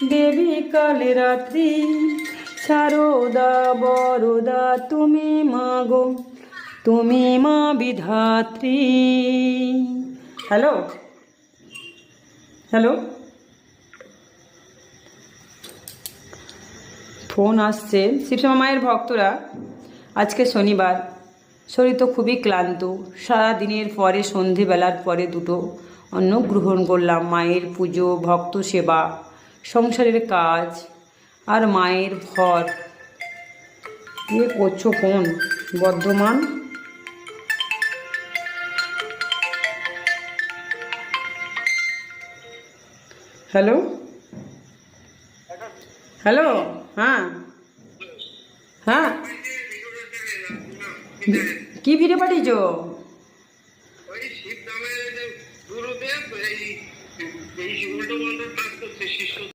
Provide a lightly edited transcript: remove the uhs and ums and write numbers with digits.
দেবী কাল রাত্রি, সারদা বরদা তুমি মা গো, তুমি মা বিধাত্রী। হ্যালো হ্যালো, ফোন আসছে। শিবশ্যামা মায়ের ভক্তরা, আজকে শনিবার, শরীর তো খুবই ক্লান্ত। সারা দিনের পরে সন্ধেবেলার পরে দুটো অন্ন গ্রহণ করলাম। মায়ের পুজো, ভক্ত সেবা, সংসারের কাজ আর মায়ের ভর। কে করছো ফোন? বর্ধমান। হ্যালো হ্যালো, হ্যাঁ হ্যাঁ, কি ভিডিও পাঠিয়েছো? ওই শিব নামের যে গুরুদেব এই উল্টো পাল্টা কাজ করছে শিষ্য